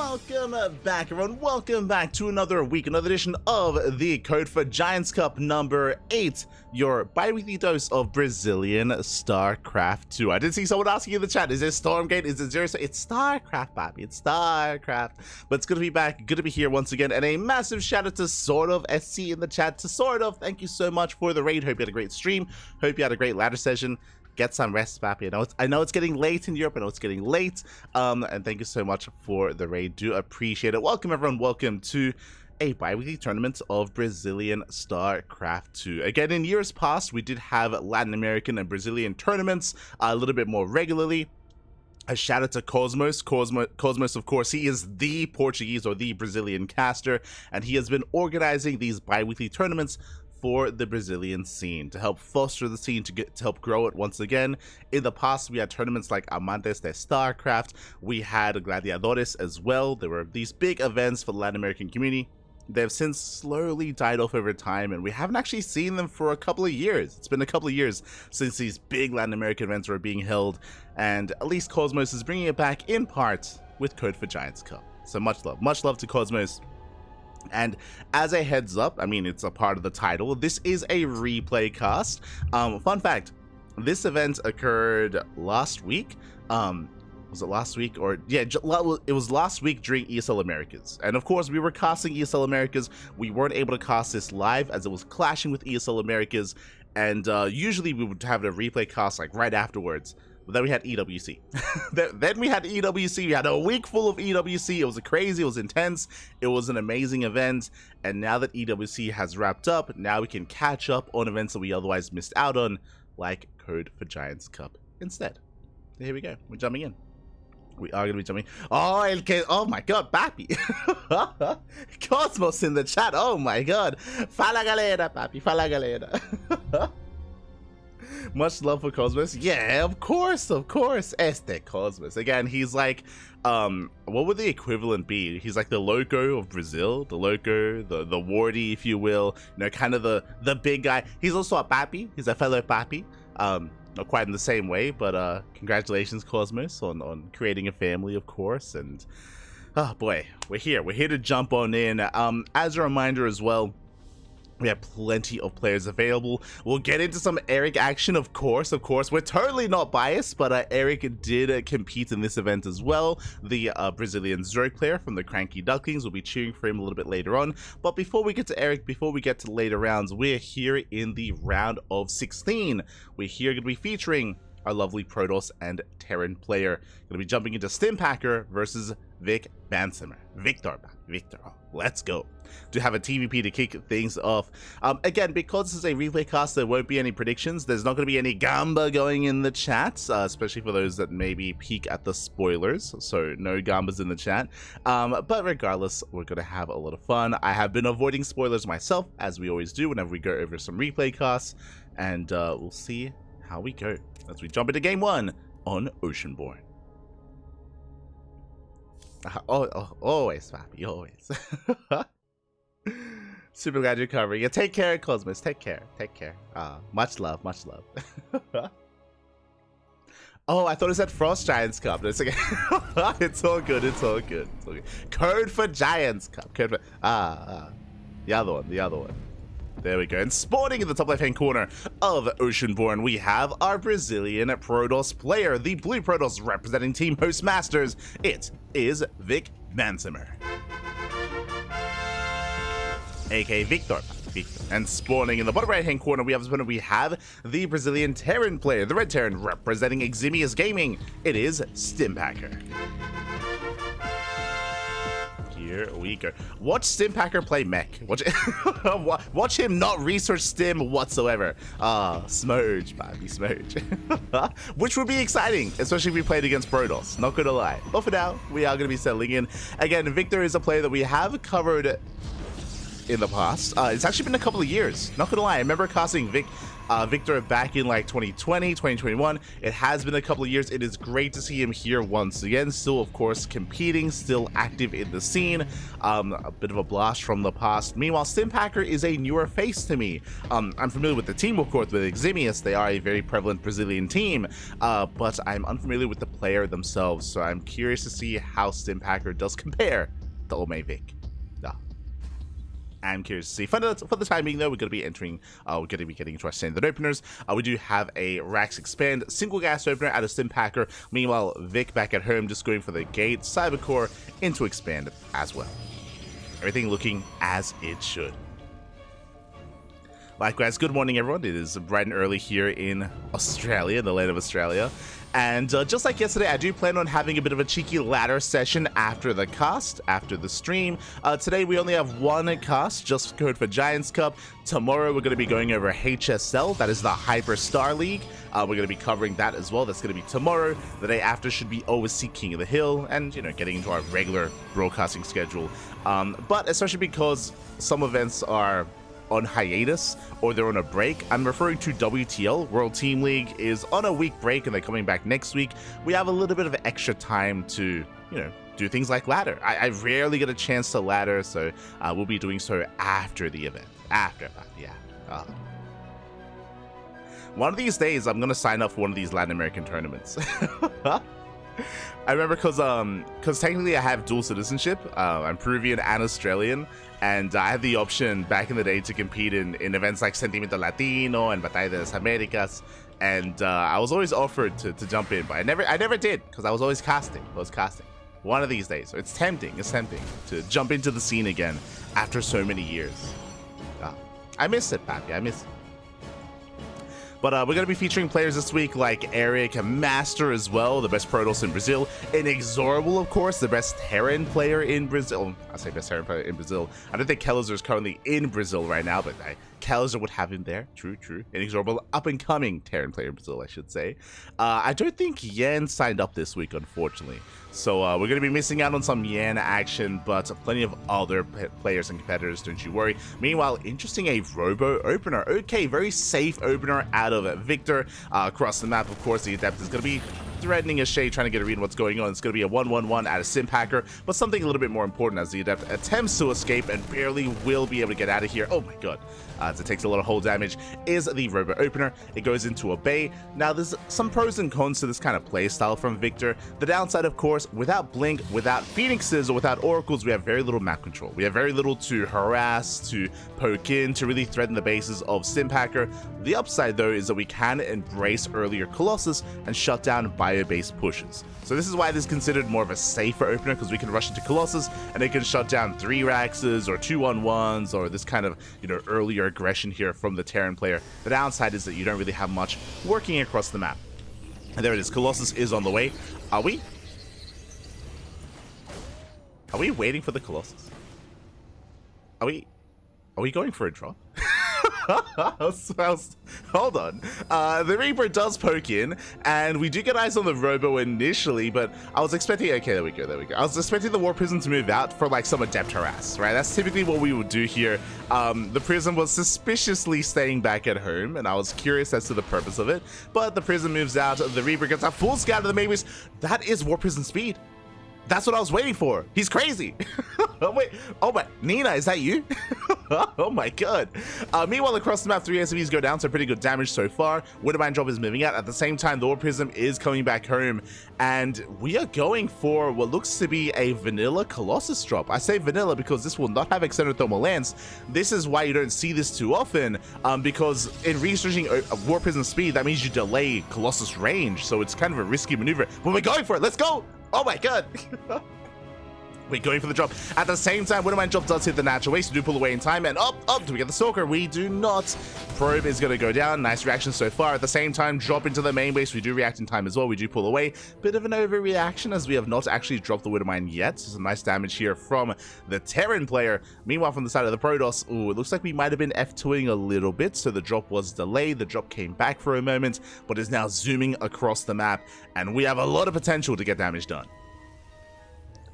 welcome back, everyone. Welcome back to another week, another edition of the Code for Giants Cup number 8, your bi-weekly dose of Brazilian StarCraft 2. I did see someone asking in the chat, is it Stormgate? Is it Zero? It's StarCraft, Bobby. It's StarCraft. But it's good to be back, good to be here once again, and a massive shout out to Sort of SC in the chat. To Sort of, thank you so much for the raid. Hope you had a great stream. Hope you had a great ladder session. Get some rest, Pappy. I know it's getting late in Europe. I know it's getting late. And thank you so much for the raid. Do appreciate it. Welcome, everyone. Welcome to a bi-weekly tournament of Brazilian StarCraft 2. Again, in years past, we did have Latin American and Brazilian tournaments a little bit more regularly. A shout out to Cosmos. Cosmos, of course, he is the Portuguese or the Brazilian caster, and he has been organizing these bi-weekly tournaments for the Brazilian scene, to help foster the scene, to help grow it once again. In the past, we had tournaments like Amantes de StarCraft, we had Gladiadores as well. There were these big events for the Latin American community. They've since slowly died off over time, and we haven't actually seen them for a couple of years. It's been a couple of years since these big Latin American events were being held, and at least Cosmos is bringing it back in part with Code for Giants Cup. So much love to Cosmos. And as a heads up, I mean, it's a part of the title, this is a replay cast. Fun fact, this event occurred last week. Was it last week? Or yeah, it was last week during ESL Americas. And of course, we were casting ESL Americas. We weren't able to cast this live as it was clashing with ESL Americas. And usually we would have a replay cast like right afterwards. But then we had EWC. Then we had EWC. We had a week full of EWC. It was crazy. It was intense. It was an amazing event. And now that EWC has wrapped up, now we can catch up on events that we otherwise missed out on, like Code for Giants Cup instead. So here we go. We're jumping in. We are going to be jumping. Oh my god, Papi. Cosmos in the chat. Oh my god. Fala galera, Papi. Fala galera. Much love for Cosmos. Yeah, of course. Este Cosmos. Again, he's like, what would the equivalent be? He's like the Loco of Brazil, the Loco, the Wardy, if you will. You know, kind of the big guy. He's also a Papi. He's a fellow Papi. Not quite in the same way, but congratulations, Cosmos, on creating a family, of course. And oh boy, we're here to jump on in. As a reminder as well, we have plenty of players available. We'll get into some Eric action, of course. We're totally not biased, but Eric did compete in this event as well. The Brazilian Zerg player from the CranKy Ducklings. We'll be cheering for him a little bit later on. But before we get to Eric, before we get to the later rounds, we're here in the round of 16. We're here going to be featuring our lovely Protoss and Terran player. Going to be jumping into StimPacker versus VicBansemer. Victor, oh, let's go. To have a TVP to kick things off. Again, because this is a replay cast, there won't be any predictions. There's not going to be any gamba going in the chat, especially for those that maybe peek at the spoilers. So no gambas in the chat. But regardless, we're going to have a lot of fun. I have been avoiding spoilers myself, as we always do whenever we go over some replay casts. And we'll see how we go as we jump into game 1 on Oceanborn. Always, Pappy, always. Super glad you're covering it. Take care, Cosmos. Take care. Much love. Oh, I thought it said Frost Giants Cup. It's okay. It's all good. Code for Giants Cup. The other one. There we go. And spawning in the top left-hand corner of Oceanborn, we have our Brazilian Protoss player, the Blue Protoss representing Team Host Masters. It is VicBansemer, aka Victor. And spawning in the bottom right-hand corner, we have the Brazilian Terran player, the Red Terran representing Eximius Gaming. It is StimPacker. Here we go. Watch StimPacker play mech. Watch him not research Stim whatsoever. Smoge, baby, Smoge. Which would be exciting, especially if we played against Protoss. Not gonna lie. But for now, we are gonna be settling in. Again, Victor is a player that we have covered in the past. It's actually been a couple of years. Not gonna lie, I remember casting Vic Victor back in like 2020, 2021. It has been a couple of years. It is great to see him here once again. Still, of course, competing, still active in the scene. A bit of a blast from the past. Meanwhile, StimPacker is a newer face to me. I'm familiar with the team, of course, with Eximius. They are a very prevalent Brazilian team, but I'm unfamiliar with the player themselves. So I'm curious to see how StimPacker does compare to Ome Vic. I'm curious to see. For the time being, though, we're going to be entering, we're going to be getting into our standard openers. We do have a Rax Expand single gas opener out of StimPacker. Meanwhile, Vic back at home just going for the Gate Cybercore into Expand as well. Everything looking as it should. Likewise, good morning, everyone. It is bright and early here in Australia, the land of Australia. And just like yesterday, I do plan on having a bit of a cheeky ladder session after the cast, after the stream. Today, we only have one cast, just code for Giants Cup. Tomorrow, we're going to be going over HSL. That is the Hyper Star League. We're going to be covering that as well. That's going to be tomorrow. The day after should be OSC King of the Hill and, you know, getting into our regular broadcasting schedule. But especially because some events are on hiatus or they're on a break. I'm referring to WTL, World Team League, is on a week break and they're coming back next week. We have a little bit of extra time to, you know, do things like ladder. I rarely get a chance to ladder, so we'll be doing so after the event. After that, yeah. One of these days, I'm gonna sign up for one of these Latin American tournaments. I remember because technically I have dual citizenship. I'm Peruvian and Australian, and I had the option back in the day to compete in events like Sentimiento Latino and Batalla de las Americas, and I was always offered to jump in, but I never did because I was always casting. One of these days, so it's tempting to jump into the scene again after so many years. I miss it, Papi. I miss it. But we're going to be featuring players this week like Eric Master as well, the best Protoss in Brazil. Inexorable, of course, the best Terran player in Brazil. I say best Terran player in Brazil. I don't think Kellizer is currently in Brazil right now, but Kellizer would have him there. True. Inexorable, up-and-coming Terran player in Brazil, I should say. I don't think Yan signed up this week, unfortunately. So we're going to be missing out on some Yan action, but plenty of other players and competitors, don't you worry. Meanwhile, interesting, a Robo opener. Okay, very safe opener out of Victor. Across the map, of course, the Adept is going to be threatening a shade, trying to get a read on what's going on. It's going to be a 1-1-1 out of StimPacker, but something a little bit more important as the Adept attempts to escape and barely will be able to get out of here. Oh my god. As it takes a lot of hull damage, is the Robo opener. It goes into a bay. Now, there's some pros and cons to this kind of play style from Victor. The downside, of course, without Blink, without Phoenixes, or without Oracles, we have very little map control. We have very little to harass, to poke in, to really threaten the bases of StimPacker. The upside, though, is that we can embrace earlier Colossus and shut down bio-based pushes. So this is why this is considered more of a safer opener, because we can rush into Colossus and it can shut down 3 Raxes or 2-on-1s or this kind of, you know, earlier aggression here from the Terran player. The downside is that you don't really have much working across the map. And there it is. Colossus is on the way. Are we waiting for the Colossus? Are we going for a drop? Hold on. The Reaper does poke in, and we do get eyes on the Robo initially, but I was expecting... Okay, there we go. I was expecting the War Prism to move out for, like, some Adept harass, right? That's typically what we would do here. The Prism was suspiciously staying back at home, and I was curious as to the purpose of it, but the Prism moves out. The Reaper gets a full scout of the main base. That is War Prism speed. That's what I was waiting for. He's crazy. Oh, wait. Oh, my. Nina, is that you? Oh, my God. Meanwhile, across the map, 3 SMEs go down, so pretty good damage so far. Widowmine drop is moving out. At the same time, the War Prism is coming back home, and we are going for what looks to be a vanilla Colossus drop. I say vanilla because this will not have extended thermal lance. This is why you don't see this too often, because in researching War Prism speed, that means you delay Colossus range, so it's kind of a risky maneuver. But we're going for it. Let's go. Oh my god. We're going for the drop. At the same time, Widowmine drop does hit the natural waste. We do pull away in time, and up, do we get the Stalker? We do not. Probe is going to go down. Nice reaction so far. At the same time, drop into the main base. We do react in time as well. We do pull away. Bit of an overreaction as we have not actually dropped the Widowmine yet. Some nice damage here from the Terran player. Meanwhile, from the side of the Protoss, ooh, it looks like we might have been F2ing a little bit, so the drop was delayed. The drop came back for a moment, but is now zooming across the map, and we have a lot of potential to get damage done.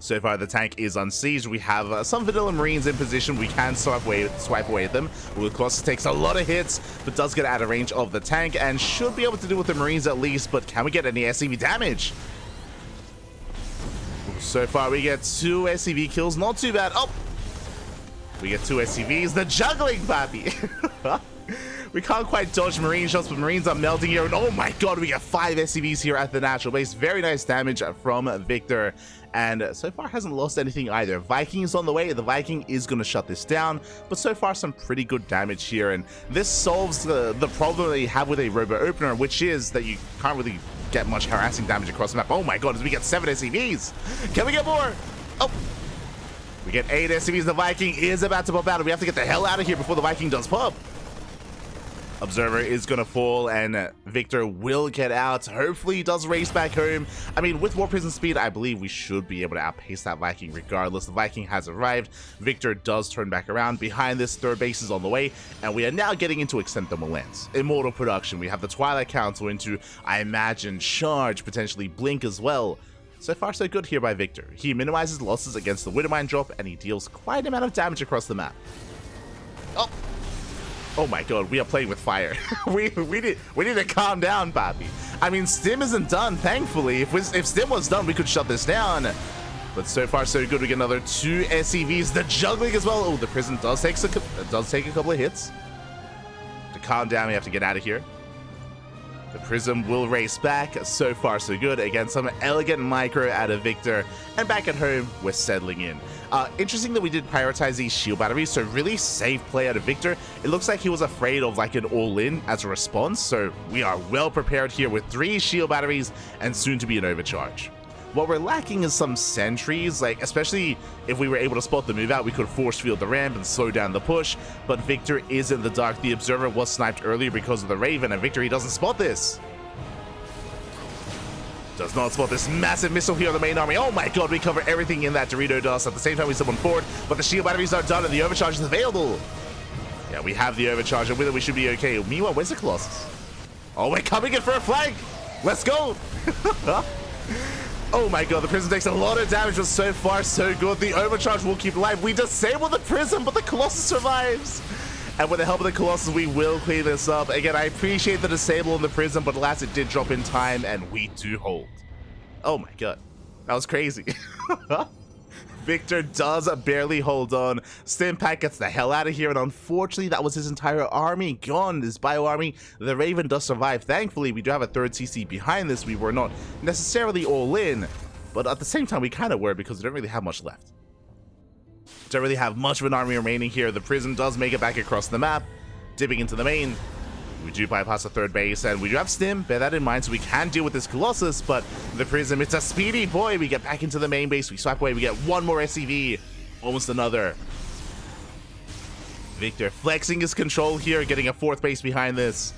So far, the tank is unsieged. We have some vanilla marines in position. We can swipe away at them. Will Colossus takes a lot of hits, but does get out of range of the tank and should be able to deal with the marines at least. But can we get any SCV damage? So far, we get 2 SCV kills. Not too bad. Oh! We get 2 SCVs. The juggling, papi! We can't quite dodge marine shots, but marines are melting here. And oh my god, we get 5 SCVs here at the natural base. Very nice damage from Victor. And so far hasn't lost anything either. Viking is on the way. The Viking is going to shut this down. But so far, some pretty good damage here. And this solves the problem that you have with a robo opener, which is that you can't really get much harassing damage across the map. Oh my god, as we get 7 SCVs. Can we get more? Oh. We get 8 SCVs. The Viking is about to pop out. And we have to get the hell out of here before the Viking does pop. Observer is going to fall and Victor will get out. Hopefully he does race back home. I mean, with War Prison speed, I believe we should be able to outpace that Viking regardless. The Viking has arrived. Victor does turn back around. Behind this, third base is on the way. And we are now getting into Extemptable Lens. Immortal production. We have the Twilight Council into, I imagine, Charge, potentially Blink as well. So far, so good here by Victor. He minimizes losses against the Widowmine drop and he deals quite an amount of damage across the map. Oh! Oh my god, we are playing with fire. we need to calm down, papi. I mean, Stim isn't done, thankfully. If Stim was done, we could shut this down. But so far, so good. We get another 2 SCVs. The juggling as well. Oh, the prison does take a couple of hits. To calm down, we have to get out of here. The Prism will race back. So far, so good. Again, some elegant micro out of Victor. And back at home, we're settling in. Interesting that we did prioritize these shield batteries, so really safe play out of Victor. It looks like he was afraid of like an all-in as a response, so we are well prepared here with 3 shield batteries and soon to be an overcharge. What we're lacking is some sentries, like especially if we were able to spot the move out, we could force field the ramp and slow down the push, but Victor is in the dark. The Observer was sniped earlier because of the Raven, and Victor, he doesn't spot this. Does not spot this massive missile here on the main army. Oh my god, we cover everything in that Dorito dust. At the same time, we summon forward, but the shield batteries are done and the overcharge is available. Yeah, we have the overcharge, and with it, we should be okay. Meanwhile, where's the Colossus? Oh, we're coming in for a flank. Let's go. Oh my god, the Prism takes a lot of damage, but so far, so good. The overcharge will keep alive. We disable the Prism, but the Colossus survives. And with the help of the Colossus, we will clean this up. Again, I appreciate the disable on the Prism, but alas, it did drop in time, and we do hold. Oh my god. That was crazy. Victor does barely hold on. StimPacker gets the hell out of here, and unfortunately, that was his entire army gone. His bio army. The Raven does survive. Thankfully, we do have a third CC behind this. We were not necessarily all in, but at the same time, we kind of were because we don't really have much left. Don't really have much of an army remaining here. The Prism does make it back across the map, dipping into the main. We do bypass the third base, and we do have Stim, bear that in mind, so we can deal with this Colossus, but the Prism, it's a speedy boy. We get back into the main base, we swipe away, we get 1 more SCV, almost another. Victor flexing his control here, getting a 4th base behind this,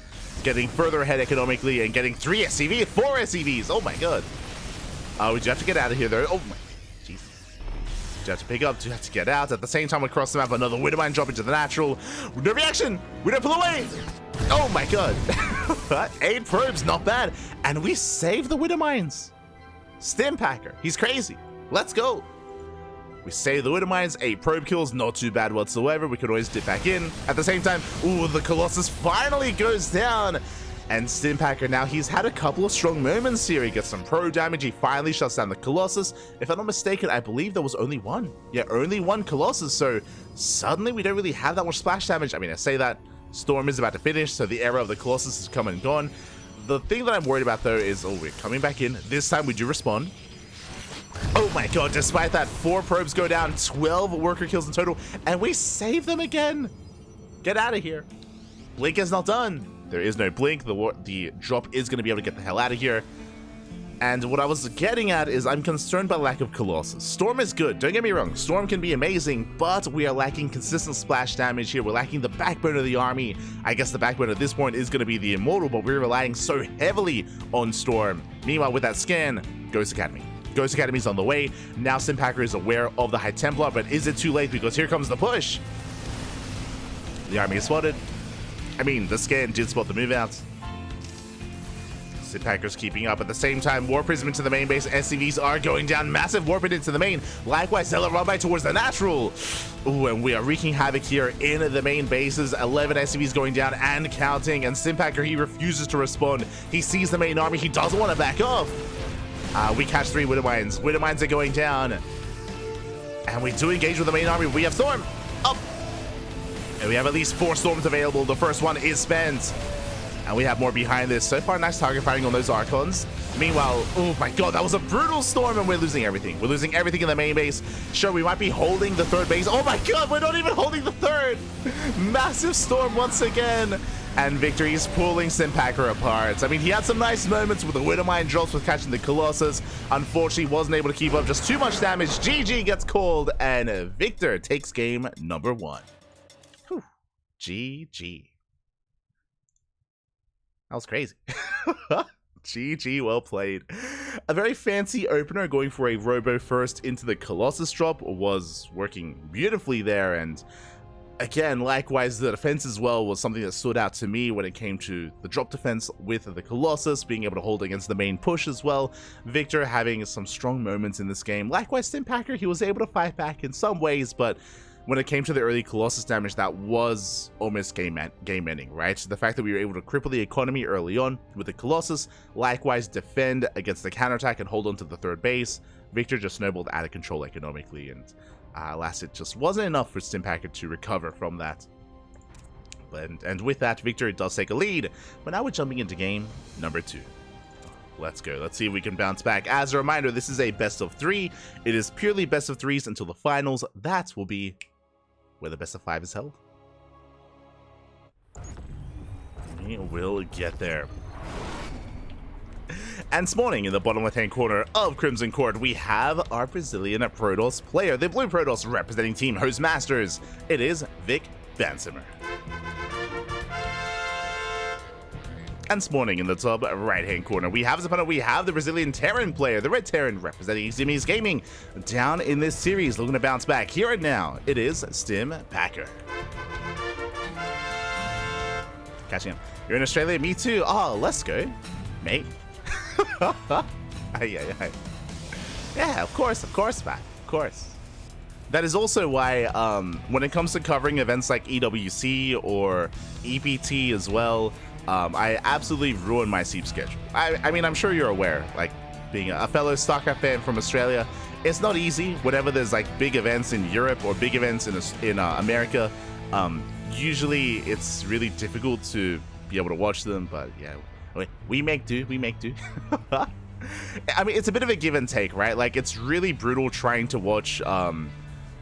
getting further ahead economically, and getting 3 SCV, 4 SCVs, oh my god. We do have to get out of here though, oh my, jeez. Do have to pick up, do have to get out. At the same time, across the map, another Widowmine drop into the natural. No reaction, we don't pull away. Oh my god. 8 probes, not bad. And we save the Widowmines. StimPacker, he's crazy. Let's go. We save the Widowmines, 8 probe kills, not too bad whatsoever. We could always dip back in. At the same time, ooh, the Colossus finally goes down. And StimPacker now, he's had a couple of strong moments here. He gets some pro damage. He finally shuts down the Colossus. If I'm not mistaken, I believe there was only 1. Yeah, only 1 Colossus. So suddenly we don't really have that much splash damage. I mean, I say that. Storm is about to finish, so the era of the Colossus has come and gone. The thing that I'm worried about, though, is, oh, we're coming back in. This time we do respond. Oh my god, despite that, 4 probes go down, 12 worker kills in total, and we save them again. Get out of here. Blink is not done. There is no blink. The drop is going to be able to get the hell out of here. And what I was getting at is I'm concerned by the lack of Colossus. Storm is good, don't get me wrong. Storm can be amazing, but we are lacking consistent splash damage here. We're lacking the backbone of the army. I guess the backbone at this point is going to be the Immortal, but we're relying so heavily on Storm. Meanwhile, with that scan, Ghost Academy. Ghost Academy's on the way. Now StimPacker is aware of the High Templar, but is it too late? Because here comes the push. The army is spotted. I mean, the scan did spot the move out. StimPacker's keeping up. At the same time, War Prism into the main base. SCVs are going down. Massive Warped into the main. Likewise, Zealot run by towards the natural. Ooh, and we are wreaking havoc here in the main bases. 11 SCVs going down and counting. And StimPacker, he refuses to respond. He sees the main army. He doesn't want to back off. We catch 3 Widowmines. Widowmines are going down. And we do engage with the main army. We have Storm up. And we have at least 4 Storms available. The first one is spent. And we have more behind this. So far, nice target fighting on those Archons. Meanwhile, oh my god, that was a brutal storm, and we're losing everything. We're losing everything in the main base. Sure, we might be holding the 3rd base. Oh my god, we're not even holding the 3rd. Massive storm once again. And Victory is pulling StimPacker apart. I mean, he had some nice moments with the Widowmine drops with catching the Colossus. Unfortunately, wasn't able to keep up. Just too much damage. GG gets called, and Victor takes game number 1. Whew. GG. That was crazy. GG, well played. A very fancy opener going for a Robo first into the Colossus drop was working beautifully there, and again, likewise, the defense as well was something that stood out to me when it came to the drop defense with the Colossus, being able to hold against the main push as well. Victor having some strong moments in this game. Likewise, StimPacker, he was able to fight back in some ways, but when it came to the early Colossus damage, that was almost game ending, right? So the fact that we were able to cripple the economy early on with the Colossus, likewise defend against the counterattack and hold on to the 3rd base, Victor just snowballed out of control economically, and alas, it just wasn't enough for StimPacker to recover from that. And with that, Victor does take a lead, but now we're jumping into game number 2. Let's go. Let's see if we can bounce back. As a reminder, this is a best of 3. It is purely best of 3s until the finals. That will be where the best of 5 is held. We will get there. And spawning in the bottom left-hand corner of Crimson Court, we have our Brazilian Protoss player, the Blue Protoss representing Team Host Masters. It is VicBansemer. And spawning in the top right-hand corner, we have as opponent, we have the Brazilian Terran player, the Red Terran representing Zimi's Gaming, down in this series, looking to bounce back. Here and now, it is StimPacker. Catching him. You're in Australia? Me too. Oh, let's go, mate. Yeah, of course, Matt. Of course. That is also why, when it comes to covering events like EWC or EPT as well, I absolutely ruin my sleep schedule. I mean, I'm sure you're aware, like, being a fellow StarCraft fan from Australia, it's not easy whenever there's like big events in Europe or big events in America. Usually it's really difficult to be able to watch them, but yeah, we make do. I mean, it's a bit of a give and take, right? Like, it's really brutal trying to watch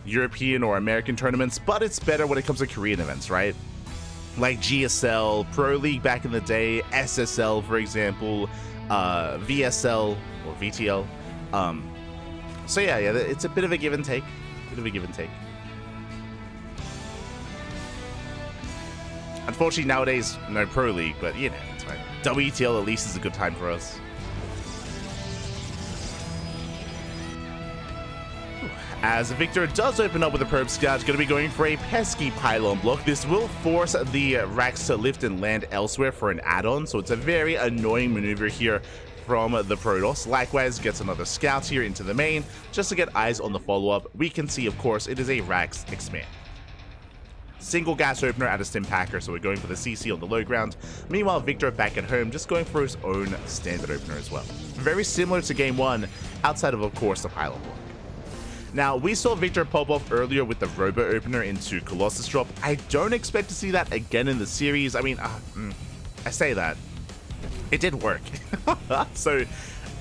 European or American tournaments, but it's better when it comes to Korean events, right? Like GSL, Pro League back in the day, SSL, for example, VSL or VTL. So yeah, it's a bit of a give and take. Unfortunately, nowadays, no Pro League, but you know, it's fine. WTL at least is a good time for us. As Victor does open up with a probe scout, going to be going for a pesky pylon block. This will force the Rax to lift and land elsewhere for an add-on, so it's a very annoying maneuver here from the Protoss. Likewise, gets another scout here into the main, just to get eyes on the follow-up. We can see, of course, it is a Rax expand. Single gas opener at a StimPacker, so we're going for the CC on the low ground. Meanwhile, Victor back at home, just going for his own standard opener as well. Very similar to game 1, outside of course, the pylon block. Now, we saw Victor pop off earlier with the Robo opener into Colossus drop. I don't expect to see that again in the series. I mean, I say that. It did work. So,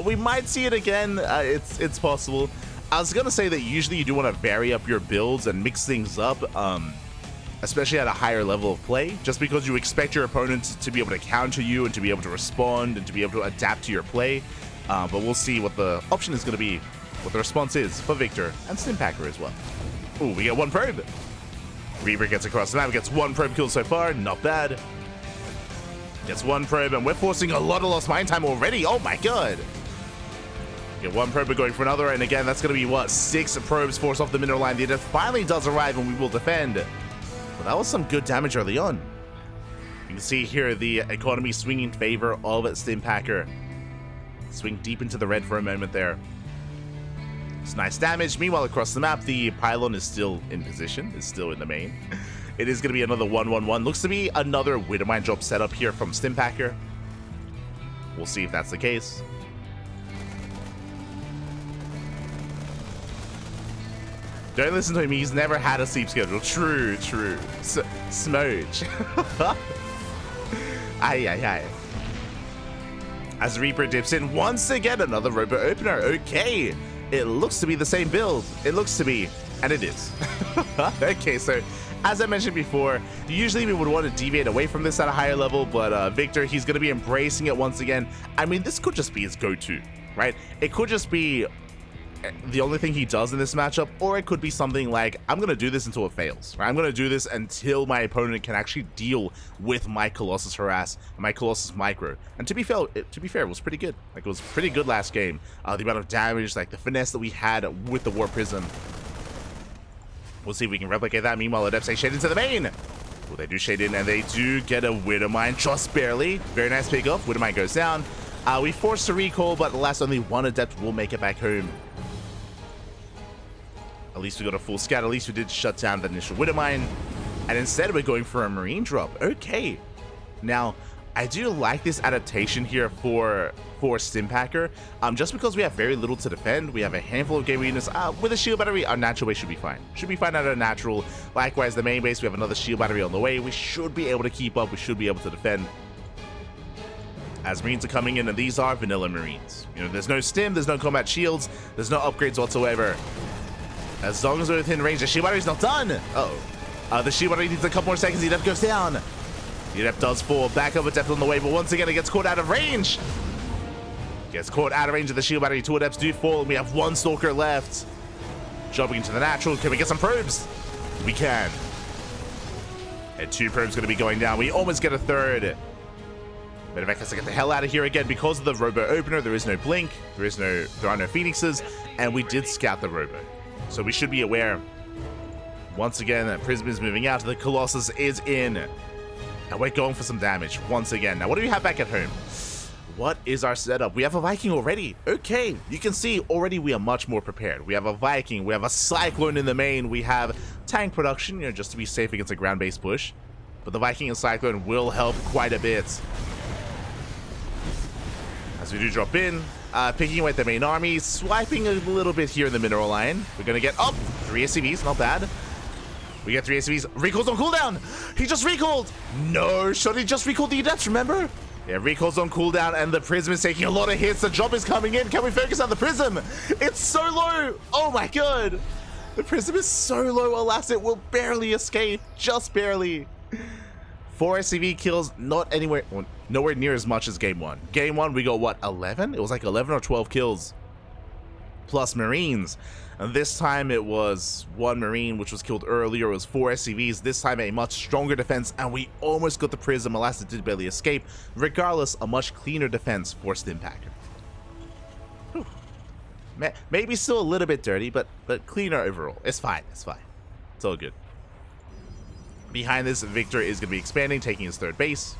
we might see it again. It's possible. I was going to say that usually you do want to vary up your builds and mix things up, especially at a higher level of play, just because you expect your opponent to be able to counter you and to be able to respond and to be able to adapt to your play. But we'll see what the option is going to be, what the response is for Victor and StimPacker as well. Ooh, we get one probe. Reaver gets across the map, gets one probe kill so far, not bad. Gets one probe, and we're forcing a lot of lost mine time already. Oh my god. Get one probe, we're going for another, and again, that's going to be, what, 6 probes forced off the mineral line. The death finally does arrive, and we will defend. Well, that was some good damage early on. You can see here the economy swinging in favor of StimPacker. Swing deep into the red for a moment there. It's nice damage. Meanwhile, across the map, the pylon is still in position. It's still in the main. It is going to be another 1-1-1. Looks to be another Widowmine drop setup here from StimPacker. We'll see if that's the case. Don't listen to him. He's never had a sleep schedule. True. Smooch. Aye. As Reaper dips in once again, another robot opener. Okay. It looks to be the same build. It looks to be, and it is. Okay, so as I mentioned before, usually we would want to deviate away from this at a higher level, but Victor, he's going to be embracing it once again. I mean, this could just be his go-to, right? It could just be the only thing he does in this matchup, or it could be something like, I'm going to do this until it fails, right? I'm going to do this until my opponent can actually deal with my Colossus Harass, my Colossus Micro. And to be fair, it was pretty good. Like, it was pretty good last game. The amount of damage, like the finesse that we had with the War Prism. We'll see if we can replicate that. Meanwhile, Adepts, they shade into the main. Well, they do shade in, and they do get a Widowmine, just barely. Very nice pick up. Widowmine goes down. We forced a recall, but alas, only one Adept will make it back home. At least we got a full scout. At least we did shut down the initial Widowmine. And instead, we're going for a Marine drop. Okay. Now, I do like this adaptation here for StimPacker. Just because we have very little to defend. We have a handful of game weakness. With a shield battery, our natural base should be fine. Should be fine at our natural. Likewise, the main base, we have another shield battery on the way. We should be able to keep up. We should be able to defend. As Marines are coming in, and these are vanilla Marines. You know, there's no stim, there's no combat shields, there's no upgrades whatsoever. As long as we're within range, the shield battery's not done. Uh-oh. The shield battery needs a couple more seconds. The Adept goes down. The Adept does fall. Back up Adept on the way, but once again, it gets caught out of range. Gets caught out of range of the shield battery. 2 Adepts do fall, and we have 1 Stalker left. Jumping into the natural. Can we get some probes? We can. And 2 probes going to be going down. We almost get a 3rd. Medevac has to get the hell out of here again because of the robo opener. There is no blink. There are no phoenixes, and we did scout the robo. So we should be aware. Once again, that Prism is moving out. The Colossus is in. And we're going for some damage once again. Now, what do we have back at home? What is our setup? We have a Viking already. Okay, you can see already we are much more prepared. We have a Viking. We have a Cyclone in the main. We have tank production, you know, just to be safe against a ground-based push. But the Viking and Cyclone will help quite a bit. As we do drop in, picking away at the main army, swiping a little bit here in the mineral line. We're going to get, 3 SCVs, not bad. We get 3 SCVs. Recalls on cooldown. He just recalled. No, should he just recall the Adepts, remember? Yeah, recalls on cooldown, and the Prism is taking a lot of hits. The job is coming in. Can we focus on the Prism? It's so low. Oh my god. The Prism is so low, alas, it will barely escape. Just barely. 4 SCV kills, nowhere near as much as game 1. Game 1, we got, what, 11? It was like 11 or 12 kills. Plus Marines. And this time it was 1 Marine, which was killed earlier. It was 4 SCVs. This time a much stronger defense, and we almost got the Prism. Alas, it did barely escape. Regardless, a much cleaner defense for StimPacker. Maybe still a little bit dirty, but cleaner overall. It's fine. It's fine. It's all good. Behind this, Victor is going to be expanding, taking his 3rd base.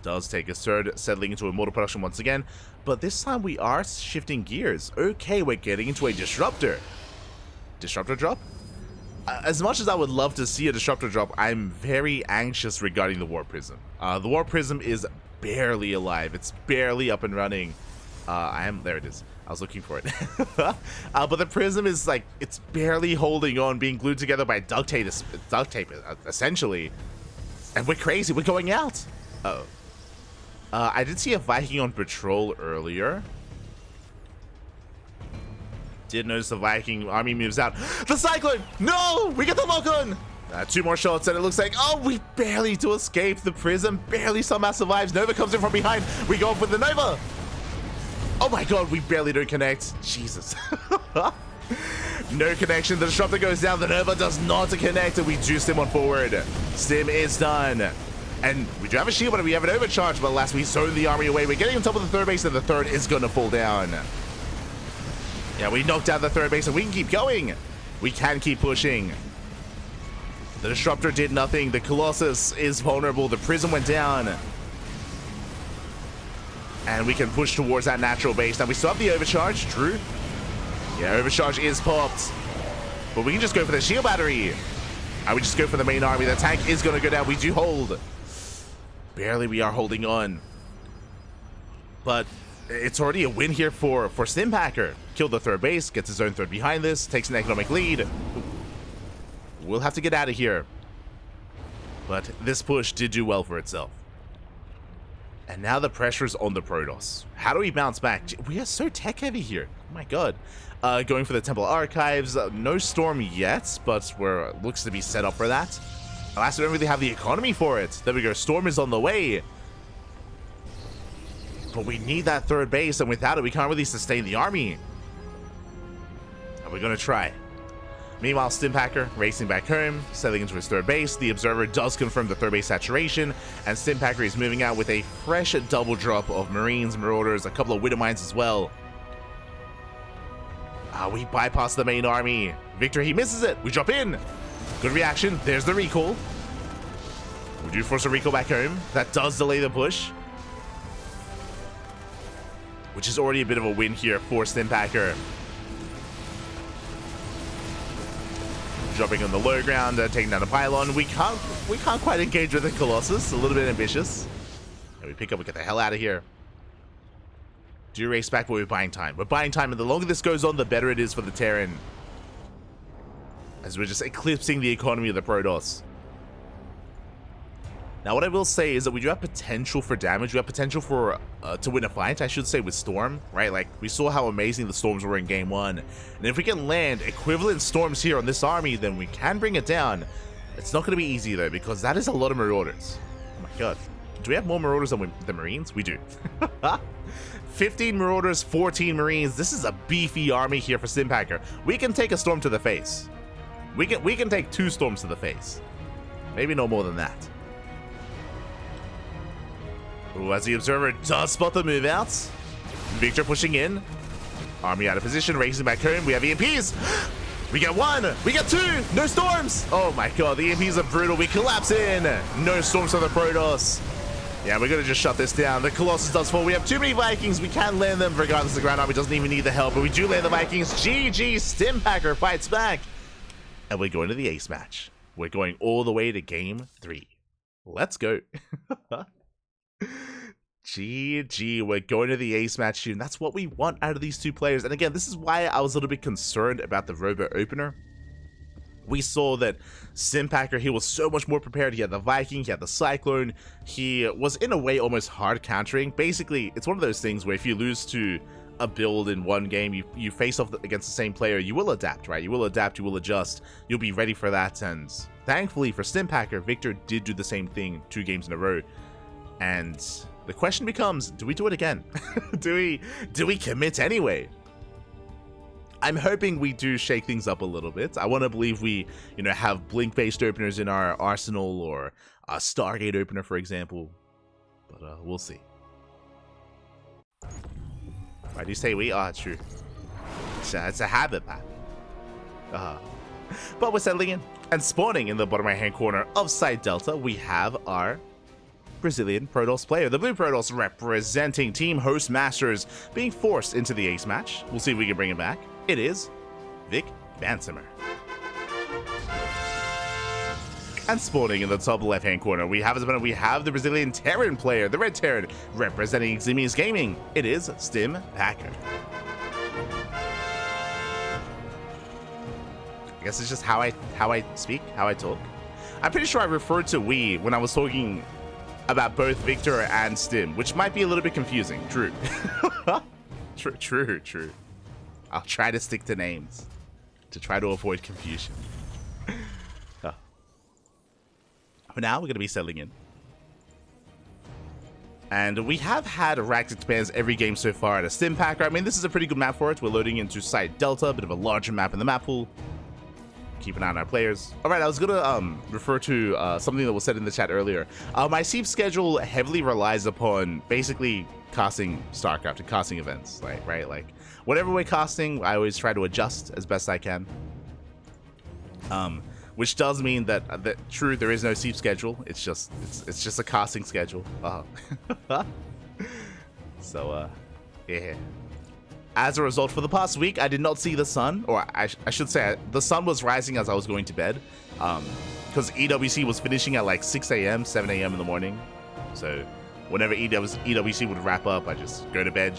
Does take his 3rd, settling into Immortal production once again. But this time we are shifting gears. Okay, we're getting into a Disruptor. Disruptor drop? As much as I would love to see a Disruptor drop, I'm very anxious regarding the War Prism. The War Prism is barely alive. It's barely up and running. There it is. I was looking for it. But the Prism is like, it's barely holding on, being glued together by duct tape essentially. And we're crazy, we're going out. Uh-oh. I did see a Viking on patrol earlier. Did notice the Viking army moves out. The Cyclone! No! We get the lock-on! 2 more shots, and it looks like, we barely do escape. The Prism barely somehow survives. Nova comes in from behind. We go up with the Nova. Oh my god, we barely don't connect. Jesus. No connection. The Disruptor goes down. The Nova does not connect, and we do Stim on forward. Stim is done. And we do have a shield, but we have an overcharge. But alas, we zone the army away. We're getting on top of the 3rd base, and the 3rd is going to fall down. Yeah, we knocked out the 3rd base, and we can keep going. We can keep pushing. The Disruptor did nothing. The Colossus is vulnerable. The Prism went down. And we can push towards that natural base. Now we still have the Overcharge. True. Yeah, Overcharge is popped. But we can just go for the shield battery. I would just go for the main army. The tank is going to go down. We do hold. Barely we are holding on. But it's already a win here for StimPacker. Killed the third base. Gets his own third behind this. Takes an economic lead. We'll have to get out of here. But this push did do well for itself. And now the pressure is on the Protoss. How do we bounce back? We are so tech heavy here. Oh my god. Going for the Temple Archives. No Storm yet, but looks to be set up for that. Alas, we don't really have the economy for it. There we go. Storm is on the way. But we need that third base, and without it, we can't really sustain the army. And we're going to try. Meanwhile, StimPacker racing back home, settling into his third base. The Observer does confirm the third base saturation, and StimPacker is moving out with a fresh double drop of Marines, Marauders, a couple of Widowmines as well. We bypass the main army. Victor, he misses it. We drop in. Good reaction. There's the recall. We do force a recall back home. That does delay the push, which is already a bit of a win here for StimPacker. Dropping on the low ground, taking down the pylon. We can't quite engage with the Colossus. A little bit ambitious. And we pick up, we get the hell out of here. Do race back, but we're buying time. We're buying time, and the longer this goes on, the better it is for the Terran. As we're just eclipsing the economy of the Protoss. Now, what I will say is that we do have potential for damage. We have potential for to win a fight, I should say, with Storm, right? Like, we saw how amazing the Storms were in Game 1. And if we can land equivalent Storms here on this army, then we can bring it down. It's not going to be easy, though, because that is a lot of Marauders. Oh, my God. Do we have more Marauders than the Marines? We do. 15 Marauders, 14 Marines. This is a beefy army here for StimPacker. We can take a Storm to the face. We can take 2 Storms to the face. Maybe no more than that. Ooh, as the Observer does spot the move outs. Victor pushing in. Army out of position, racing back home. We have EMPs. We get 1. We get 2. No Storms. Oh my god, the EMPs are brutal. We collapse in. No Storms for the Protoss. Yeah, we're going to just shut this down. The Colossus does fall. We have too many Vikings. We can land them regardless. The ground army doesn't even need the help, but we do land the Vikings. GG, StimPacker fights back. And we're going to the ace match. We're going all the way to game 3. Let's go. GG, we're going to the ace match soon. That's what we want out of these 2 players. And again, this is why I was a little bit concerned about the Robo opener. We saw that StimPacker, he was so much more prepared. He had the Viking, he had the Cyclone. He was in a way almost hard countering. Basically, it's one of those things where if you lose to a build in one game, you face off against the same player, you will adapt, right? You will adapt, you will adjust, you'll be ready for that. And thankfully for StimPacker, Victor did do the same thing 2 games in a row. And the question becomes, do we do it again? do we commit anyway? I'm hoping we do shake things up a little bit. I want to believe we, have Blink-based openers in our arsenal, or a Stargate opener, for example. But we'll see. Why do you say we? It's true. It's a habit, man. But we're settling in. And spawning in the bottom right-hand corner of Site Delta, we have our Brazilian Protoss player. The Blue Protoss representing Team Host Masters, being forced into the ace match. We'll see if we can bring him back. It is VicBansemer. And spawning in the top left-hand corner, we have the Brazilian Terran player, the Red Terran, representing Ximi's Gaming. It is StimPacker. I guess it's just how I speak, how I talk. I'm pretty sure I referred to we when I was talking about both Victor and Stim, which might be a little bit confusing. True. True. I'll try to stick to names to try to avoid confusion. For now, we're going to be settling in. And we have had racked expands every game so far at a StimPacker. I mean, this is a pretty good map for it. We're loading into Site Delta, a bit of a larger map in the map pool. Keep an eye on our players. All right, I was going to refer to something that was said in the chat earlier. My sleep schedule heavily relies upon basically casting StarCraft and casting events, right? Like, whatever we're casting, I always try to adjust as best I can. which does mean that true, there is no sleep schedule. It's just a casting schedule. So yeah. As a result, for the past week, I did not see the sun, or I should say, the sun was rising as I was going to bed, because EWC was finishing at like 6 a.m., 7 a.m. in the morning. So whenever EWC would wrap up, I just go to bed,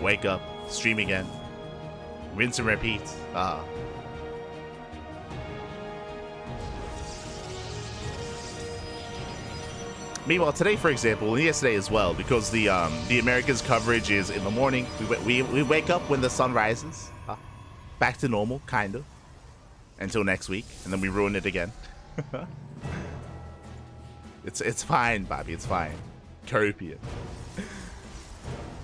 wake up, stream again, rinse and repeat. Meanwhile, today, for example, and yesterday as well, because the Americas coverage is in the morning, we wake up when the sun rises, back to normal, kind of, until next week, and then we ruin it again. It's fine, Bobby, it's fine. Copium.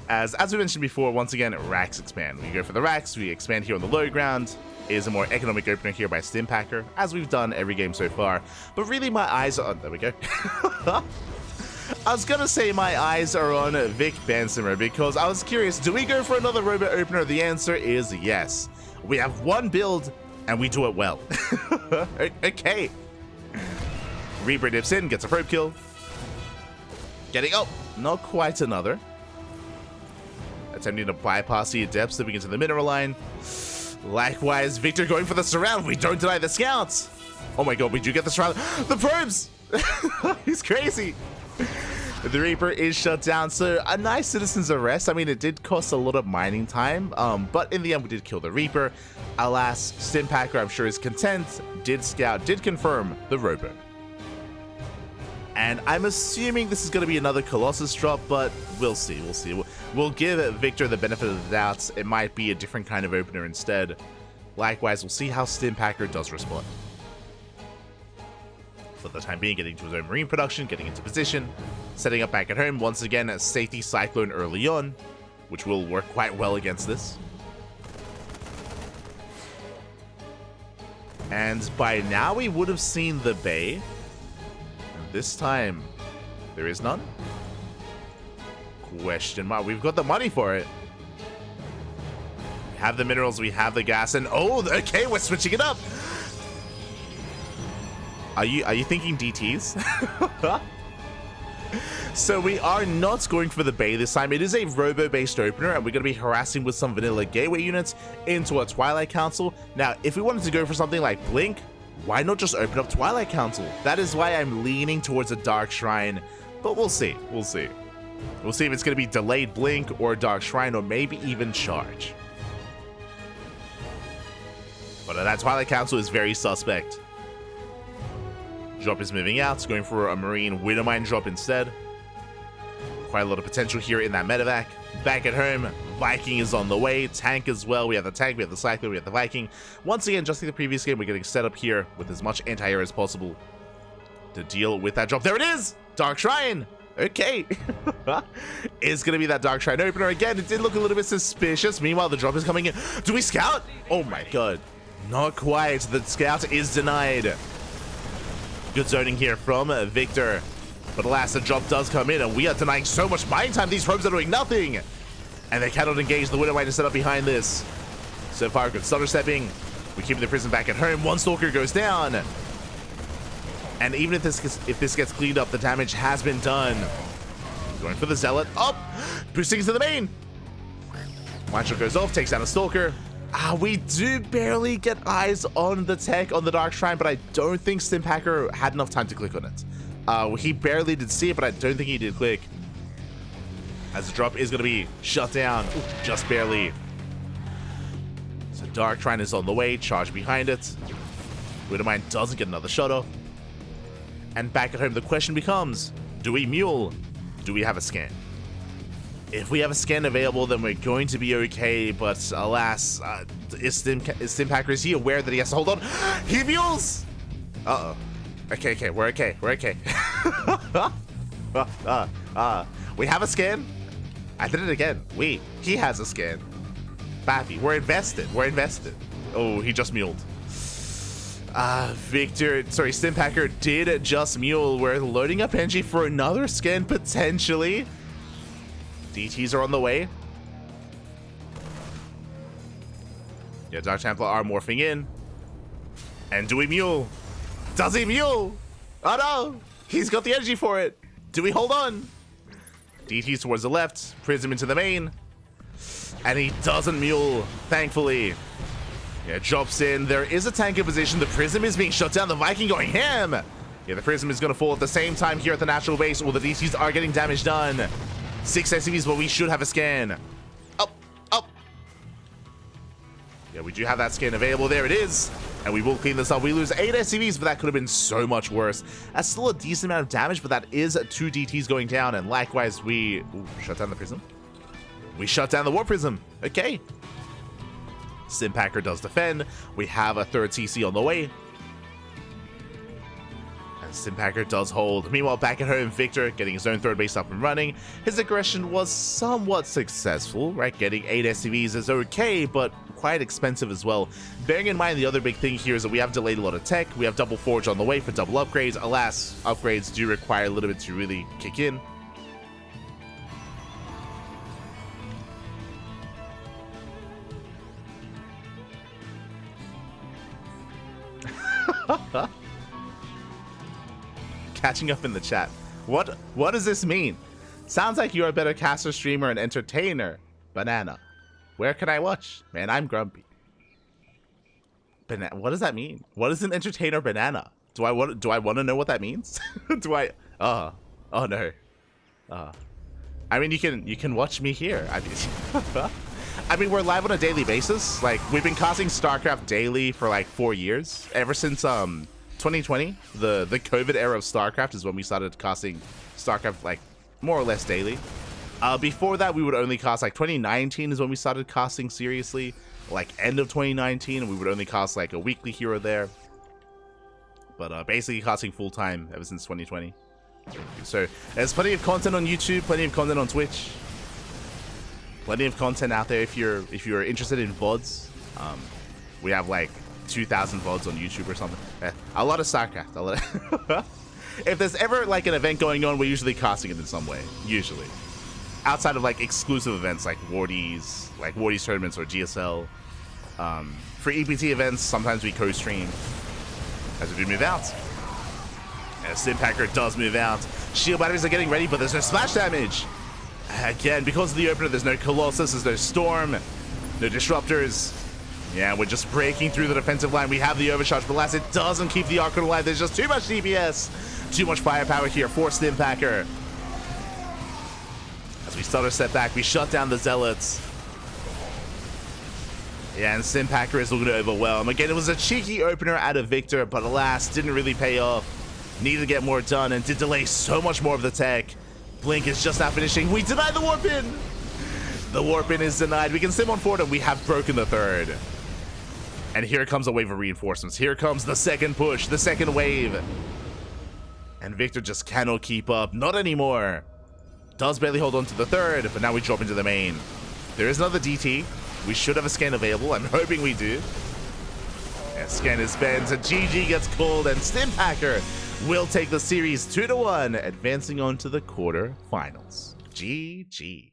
As we mentioned before, once again, racks expand. We go for the racks, we expand here on the low ground. It is a more economic opener here by StimPacker, as we've done every game so far. But really, my eyes are on... There we go. I was gonna say my eyes are on VicBansemer, because I was curious, do we go for another robot opener? The answer is yes. We have one build, and we do it well. Okay. Reaper dips in, gets a probe kill. Getting... Oh, not quite another. Attempting to bypass the adepts, slipping into the mineral line. Likewise, Victor going for the surround. We don't deny the scouts. Oh my god, we do get the surround. The probes! He's crazy. The Reaper is shut down, so a nice citizen's arrest. I mean, it did cost a lot of mining time, but in the end, we did kill the Reaper. Alas, StimPacker, I'm sure, is content. Did scout, did confirm the robo. And I'm assuming this is going to be another Colossus drop, but we'll see, we'll see. We'll give Victor the benefit of the doubt. It might be a different kind of opener instead. Likewise, we'll see how StimPacker does respond. For the time being, getting to his own marine production, getting into position, setting up back at home. Once again, a safety cyclone early on, which will work quite well against this. And by now, we would have seen the bay. This time, there is none? Question mark. We've got the money for it. We have the minerals, we have the gas, and oh, okay, we're switching it up. Are you thinking DTs? So we are not going for the bay this time. It is a robo-based opener, and we're going to be harassing with some vanilla gateway units into a Twilight Council. Now, if we wanted to go for something like Blink, why not just open up Twilight Council? That is why I'm leaning towards a Dark Shrine, but we'll see, we'll see. We'll see if it's going to be delayed Blink or Dark Shrine or maybe even Charge. But that Twilight Council is very suspect. Drop is moving out, going for a Marine Widowmine drop instead. Quite a lot of potential here in that medevac. Back at home, Viking is on the way, tank as well. We have the tank, we have the Cyclone, we have the Viking. Once again, just like the previous game, we're getting set up here with as much anti-air as possible to deal with that drop. There it is! Dark Shrine! Okay. It's going to be that Dark Shrine opener. Again, it did look a little bit suspicious. Meanwhile, the drop is coming in. Do we scout? Oh my god. Not quite. The scout is denied. Good zoning here from Victor. But alas, the drop does come in, and we are denying so much mine time. These probes are doing nothing. And they cannot engage the Widowmine to set up behind this. So far, good stutter stepping. We keep the prison back at home. One Stalker goes down. And even if this gets cleaned up, the damage has been done. Going for the Zealot. Up! Boosting into the main. One shot goes off, takes down a Stalker. We do barely get eyes on the tech on the Dark Shrine, but I don't think StimPacker had enough time to click on it. He barely did see it, but I don't think he did click. As the drop is going to be shut down. Ooh, just barely. So Dark Shrine is on the way. Charge behind it. Widowmine doesn't get another shot off. And back at home, the question becomes, do we mule? Do we have a scan? If we have a scan available, then we're going to be okay, but alas, is StimPacker, is he aware that he has to hold on? He mules! Uh-oh. Okay, we're okay, we're okay. We have a scan? I did it again. He has a scan. Bappy, we're invested, Oh, he just muled. StimPacker did just mule. We're loading up Engie for another scan, potentially. DTs are on the way. Yeah, Dark Templar are morphing in. And do we mule? Does he mule? Oh no! He's got the energy for it. Do we hold on? DT's towards the left, Prism into the main. And he doesn't mule, thankfully. Yeah, drops in. There is a tank in position. The Prism is being shut down. The Viking going ham. Yeah, the Prism is going to fall at the same time here at the natural base. Well, the DCs are getting damage done. 6 SCVs, but we should have a scan. Up, up. Yeah, we do have that scan available. There it is. And we will clean this up. We lose 8 SCVs, but that could have been so much worse. That's still a decent amount of damage, but that is 2 DTs going down. And likewise, we shut down the Prism. We shut down the War Prism. Okay. StimPacker does defend. We have a 3rd CC on the way. And StimPacker does hold. Meanwhile, back at home, Victor getting his own 3rd base up and running. His aggression was somewhat successful, right? Getting 8 SCVs is okay, but quite expensive as well. Bearing in mind the other big thing here is that we have delayed a lot of tech. We have double forge on the way for double upgrades. Alas, upgrades do require a little bit to really kick in. Catching up in the chat. What does this mean? Sounds like you're a better caster, streamer, and entertainer. Banana. Where can I watch? Man, I'm grumpy. What does that mean? What is an entertainer banana? Do I want to know what that means? Oh no. I mean, you can watch me here. I mean, we're live on a daily basis. Like, we've been casting StarCraft daily for like 4 years. Ever since 2020, the COVID era of StarCraft is when we started casting StarCraft like more or less daily. Before that, we would only cast, like 2019 is when we started casting seriously, like end of 2019, and we would only cast like a weekly here or there. But basically casting full time ever since 2020. So there's plenty of content on YouTube, plenty of content on Twitch, plenty of content out there if you're interested in VODs. We have like 2,000 VODs on YouTube or something. A lot of StarCraft. If there's ever like an event going on, we're usually casting it in some way. Usually. Outside of like exclusive events like Wardies tournaments or GSL. For EPT events, sometimes we co-stream as we do move out. And StimPacker does move out. Shield batteries are getting ready, but there's no splash damage. Again, because of the opener, there's no Colossus, there's no Storm, no Disruptors. Yeah, we're just breaking through the defensive line. We have the overcharge, but alas, it doesn't keep the Archon alive. There's just too much DPS. Too much firepower here for StimPacker. As we start our step back, we shut down the Zealots. Yeah, and StimPacker is looking to overwhelm. Again, it was a cheeky opener out of Victor, but alas, didn't really pay off. Needed to get more done and did delay so much more of the tech. Blink is just now finishing. We deny the warp in. The warp in is denied. We can sim on forward and we have broken the 3rd. And here comes a wave of reinforcements. Here comes the 2nd push, the 2nd wave. And Victor just cannot keep up. Not anymore. Does barely hold on to the 3rd, but now we drop into the main. There is another DT. We should have a scan available. I'm hoping we do. And scan is spent. A GG gets called, and StimPacker will take the series 2-1, advancing on to the quarterfinals. GG.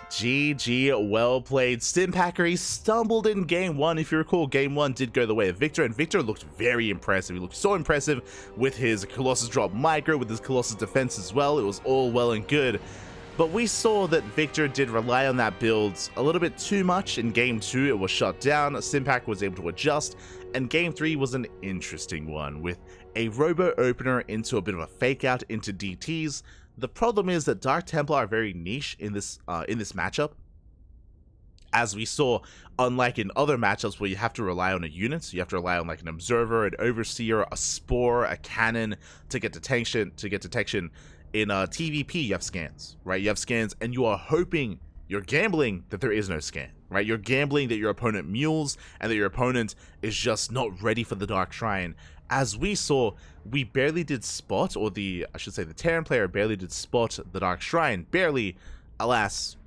GG, well played. StimPacker, he stumbled in game 1. If you recall, game 1 did go the way of Victor, and Victor looked very impressive. He looked so impressive with his Colossus drop micro, with his Colossus defense as well. It was all well and good. But we saw that Victor did rely on that build a little bit too much. In game 2, it was shut down. StimPacker was able to adjust, and game 3 was an interesting one, with a robo opener into a bit of a fake out into DTs. The problem is that Dark Templar are very niche in this matchup. As we saw, unlike in other matchups where you have to rely on a unit, so you have to rely on like an observer, an overseer, a spore, a cannon to get detection. In TVP, you have scans, right? You have scans, and you are hoping, you're gambling that there is no scan, right? You're gambling that your opponent mules and that your opponent is just not ready for the Dark Shrine. As we saw, we barely did spot, or the Terran player barely did spot the Dark Shrine. Barely. Alas,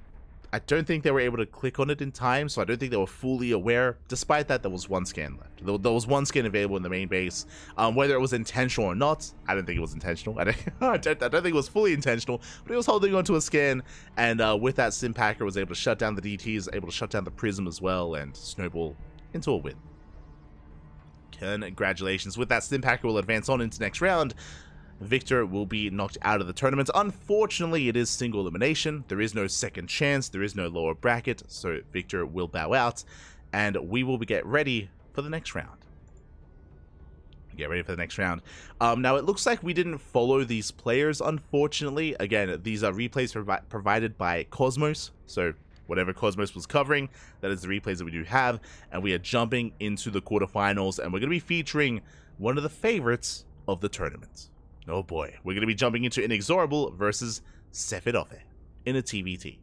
I don't think they were able to click on it in time, so I don't think they were fully aware. Despite that, there was one scan left. There was one scan available in the main base. Whether it was intentional or not, I don't think it was intentional. I don't think it was fully intentional, but he was holding onto a scan, and with that, StimPacker was able to shut down the DTs, able to shut down the Prism as well, and snowball into a win. Congratulations. With that, StimPacker will advance on into next round. Victor will be knocked out of the tournament. Unfortunately, it is single elimination. There is no second chance. There is no lower bracket, so Victor will bow out, and we will get ready for the next round. Now, it looks like we didn't follow these players, unfortunately. Again, these are replays provided by Cosmos, so whatever Cosmos was covering, that is the replays that we do have, and we are jumping into the quarterfinals, and we're going to be featuring one of the favorites of the tournament. Oh boy, we're going to be jumping into Inexorable versus Sefidove in a TvT.